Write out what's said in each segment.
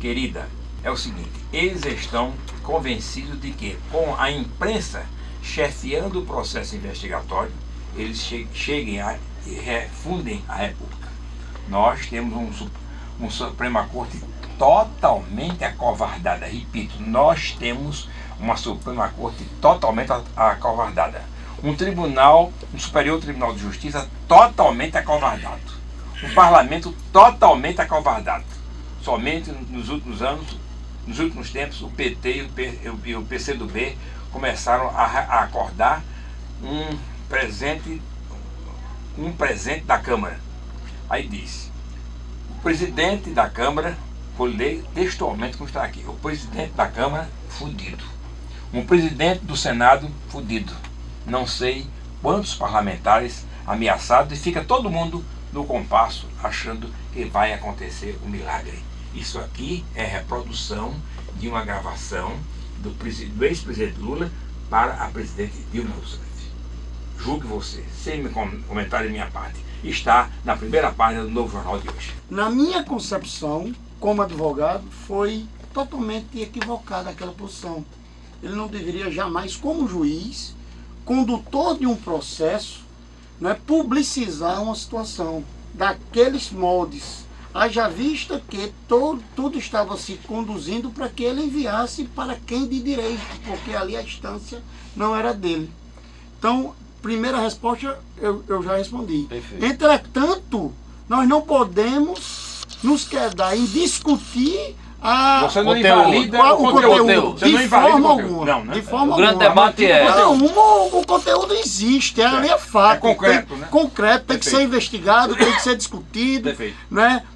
querida, é o seguinte: eles estão convencidos de que, com a imprensa chefiando o processo investigatório, eles cheguem e refundem a República. Nós temos uma Suprema Corte totalmente acovardada. Repito, nós temos uma Suprema Corte totalmente acovardada. Um Superior Tribunal de Justiça totalmente acovardado. Um Parlamento totalmente acovardado. Somente nos últimos anos, nos últimos tempos, o PT e o PCdoB começaram a acordar um presente da Câmara. Aí diz: o presidente da Câmara, vou ler textualmente como está aqui: o presidente da Câmara, fudido. Um presidente do Senado, fudido. Não sei quantos parlamentares ameaçados, e fica todo mundo no compasso achando que vai acontecer um milagre. Isso aqui é reprodução de uma gravação do ex-presidente Lula para a presidente Dilma Rousseff. Julgue você, sem comentário de minha parte. Está na primeira página do Novo Jornal de hoje. Na minha concepção, como advogado, foi totalmente equivocada aquela posição. Ele não deveria jamais, como juiz, condutor de um processo, publicizar uma situação daqueles moldes. Haja vista que tudo estava se conduzindo para que ele enviasse para quem de direito, porque ali a instância não era dele. Então, primeira resposta eu já respondi. Perfeito. Entretanto, nós não podemos nos quedar em discutir Você não conteúdo. invalida o conteúdo. Você não De invalida forma o conteúdo. alguma. Não, né? De forma O grande alguma. debate é... O conteúdo existe, ali é fato. É concreto, tem, né? Concreto, tem que ser investigado, tem que ser discutido. Perfeito.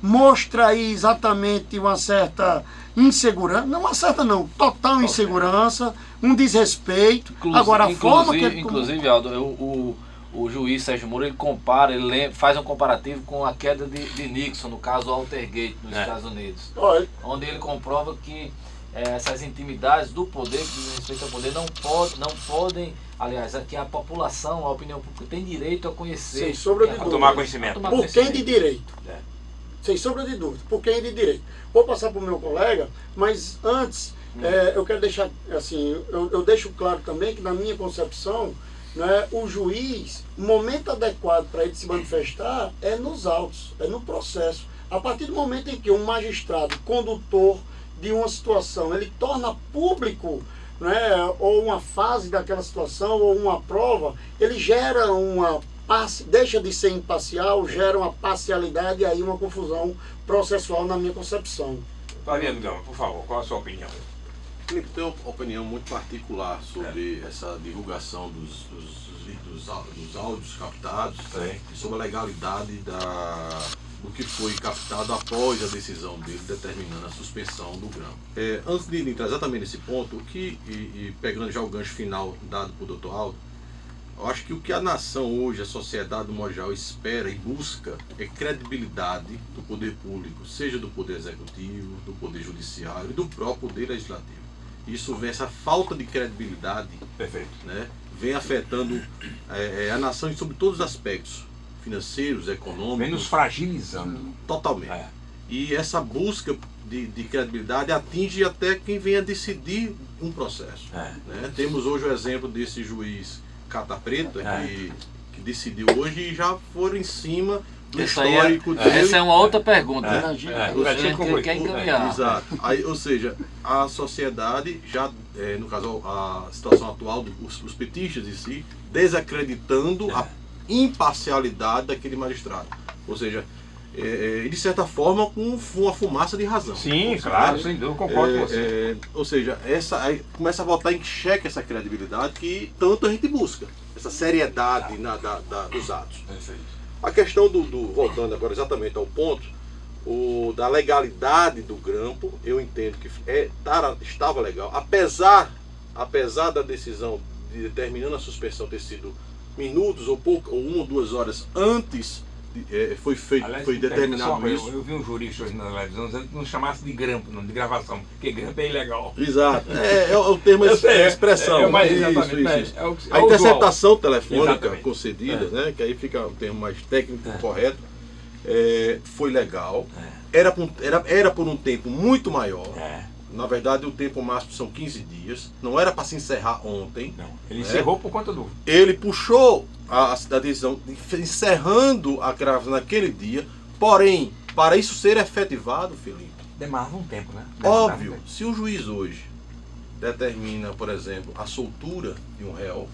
Mostra aí exatamente uma certa insegurança, não uma certa não, total insegurança, um desrespeito. Agora a forma que ele... Inclusive, Aldo, o juiz Sérgio Moro, ele compara, faz um comparativo com a queda de Nixon, no caso Watergate, nos Estados Unidos. Olha, Onde ele comprova que essas intimidades do poder, que dizem respeito ao poder, não podem, aliás, que a população, a opinião pública tem direito a conhecer. Sem sombra de A dúvida. tomar conhecimento. Por quem de direito? Sem sombra de dúvida, por quem de direito? Vou passar para o meu colega, mas antes, eu quero deixar, assim, eu deixo claro também que na minha concepção, o juiz, o momento adequado para ele se manifestar é nos autos, é no processo. A partir do momento em que um magistrado, condutor de uma situação, ele torna público, ou uma fase daquela situação, ou uma prova, ele gera deixa de ser imparcial, gera uma parcialidade e aí uma confusão processual na minha concepção. Fabiano Gama, por favor, qual a sua opinião? Felipe, tenho uma opinião muito particular sobre essa divulgação dos áudios captados e sobre a legalidade do que foi captado após a decisão dele determinando a suspensão do grampo. Antes de entrar exatamente nesse ponto, pegando já o gancho final dado por Dr. Aldo, eu acho que o que a nação hoje, a sociedade do modo geral, espera e busca é credibilidade do poder público, seja do poder executivo, do poder judiciário e do próprio poder legislativo. Isso vem, essa falta de credibilidade, Perfeito. Vem afetando a nação sobre todos os aspectos, financeiros, econômicos. Vem nos fragilizando. Totalmente. E essa busca de credibilidade atinge até quem vem a decidir um processo. Temos hoje o exemplo desse juiz Cata Preta, que decidiu hoje e já foram em cima do histórico dele. Essa é uma outra pergunta. Quer encaminhar. Exato. Ou seja, a sociedade já, no caso, a situação atual, os petistas em si, desacreditando a imparcialidade daquele magistrado. Ou seja, de certa forma, com uma fumaça de razão. Sim, claro, sem dúvida, concordo com você. Ou seja, aí começa a botar em xeque essa credibilidade que tanto a gente busca, essa seriedade dos atos. Perfeito. A questão voltando agora exatamente ao ponto, da legalidade do grampo, eu entendo que estava legal, apesar da decisão de determinando a suspensão ter sido minutos ou 1 ou 2 horas antes, foi determinado isso. Eu vi um jurista hoje na televisão dizendo que não chamasse de grampo, não, de gravação, porque grampo é ilegal. Exato, é o termo, a expressão. A interceptação telefônica concedida, que aí fica o termo mais técnico correto, foi legal, era por um tempo muito maior. Na verdade, o tempo máximo são 15 dias. Não era para se encerrar ontem. Não, ele encerrou por conta do... Ele puxou a decisão encerrando a gravação naquele dia. Porém, para isso ser efetivado, Felipe... Demorava um tempo, né? Óbvio, se o juiz hoje determina, por exemplo, a soltura de um réu,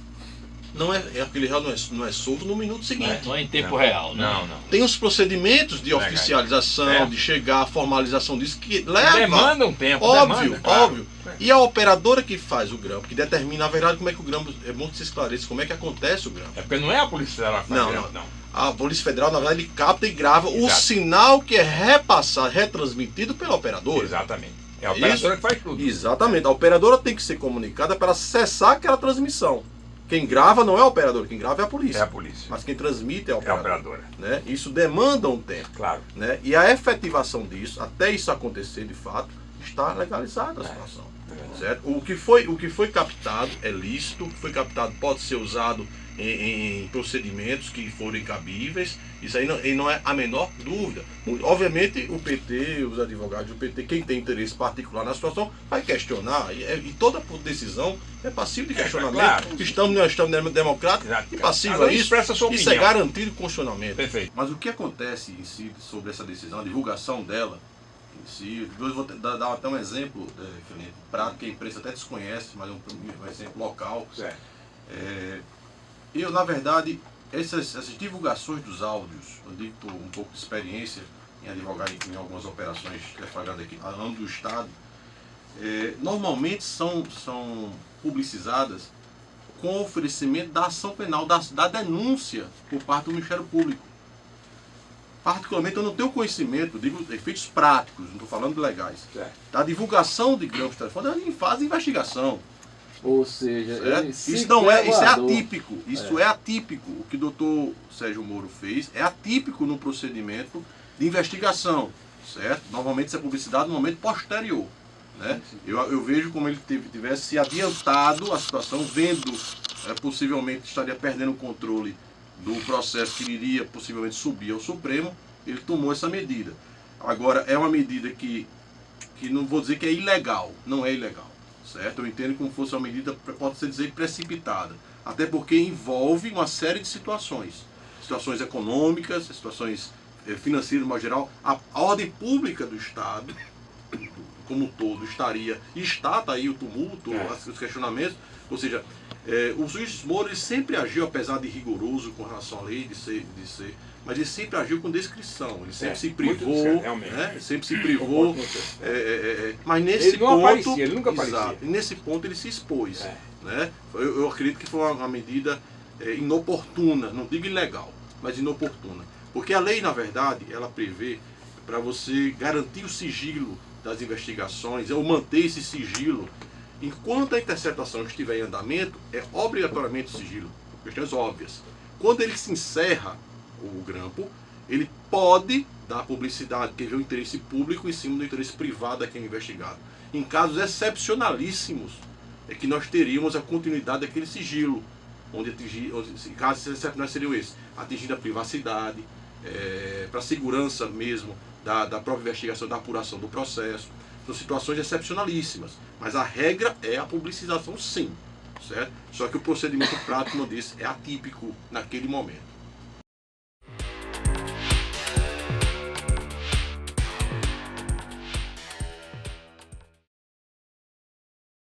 aquele réu não é solto no minuto seguinte. Não é em tempo real, né? Não. Tem os procedimentos de oficialização, de chegar à formalização disso, que leva... Demanda um tempo, óbvio. Claro. E a operadora que faz o grampo, que determina, na verdade, como é que o grampo... É bom que se esclareça como é que acontece o grampo. É porque não é a Polícia Federal que faz grampo, não. A Polícia Federal, na verdade, ele capta e grava o Exato. sinal que é repassado, retransmitido pela operadora. Exatamente. É a operadora que faz tudo. Exatamente. A operadora tem que ser comunicada para cessar aquela transmissão. Quem grava não é a operadora, quem grava é a polícia. É a polícia. Mas quem transmite é a É a operadora. operadora. Né? Isso demanda um tempo. Claro. Né? E a efetivação disso, até isso acontecer de fato, está legalizada a situação. Certo? O que foi captado é lícito, o que foi captado pode ser usado em procedimentos que forem cabíveis. Isso aí não é a menor dúvida. Obviamente o PT, os advogados do PT, quem tem interesse particular na situação, vai questionar. E toda decisão é passível de questionamento. Claro. Estamos no Estado democrático e passível a isso. Isso é garantido constitucionalmente. Perfeito. Mas o que acontece em si sobre essa decisão, a divulgação dela em si, eu vou dar até um exemplo, Felipe, prático, que a imprensa até desconhece, mas é um exemplo local. Certo. Eu, na verdade, essas divulgações dos áudios, eu digo por um pouco de experiência em advogar em algumas operações deflagradas aqui no âmbito do Estado, normalmente são publicizadas com oferecimento da ação penal, da denúncia por parte do Ministério Público. Particularmente, eu não tenho conhecimento, digo efeitos práticos, não estou falando de legais, da divulgação de grampos telefônicos em fase de investigação. Ou seja, isso é atípico. Isso é atípico. O que o doutor Sérgio Moro fez é atípico no procedimento de investigação. Certo? Normalmente isso é publicidade no momento posterior. Né? Eu vejo como ele tivesse se adiantado a situação, vendo possivelmente estaria perdendo o controle do processo que iria possivelmente subir ao Supremo, ele tomou essa medida. Agora, é uma medida que não vou dizer que é ilegal, não é ilegal. Certo? Eu entendo como fosse uma medida, pode-se dizer, precipitada. Até porque envolve uma série de situações. Situações econômicas, situações financeiras, de modo geral. A ordem pública do Estado, como um todo, estaria... E está aí o tumulto, os questionamentos. Ou seja, o juiz Moro ele sempre agiu, apesar de rigoroso com relação à lei, mas ele sempre agiu com descrição, ele sempre se privou, né? Sempre se privou, mas nesse ele não ponto, aparecia, ele nunca aparecia. Exato, e nesse ponto ele se expôs. Né? Eu acredito que foi uma medida inoportuna, não digo ilegal, mas inoportuna. Porque a lei, na verdade, ela prevê para você garantir o sigilo das investigações, ou manter esse sigilo, enquanto a interceptação estiver em andamento, é obrigatoriamente sigilo, questões óbvias. Quando ele se encerra, o grampo, ele pode dar publicidade que vê o interesse público em cima do interesse privado daquele investigado. Em casos excepcionalíssimos, é que nós teríamos a continuidade daquele sigilo, casos excepcionais seriam esses, atingindo a privacidade, para a segurança mesmo da própria investigação, da apuração do processo. São situações excepcionalíssimas, mas a regra é a publicização, sim, certo? Só que o procedimento prático, como eu disse, é atípico naquele momento.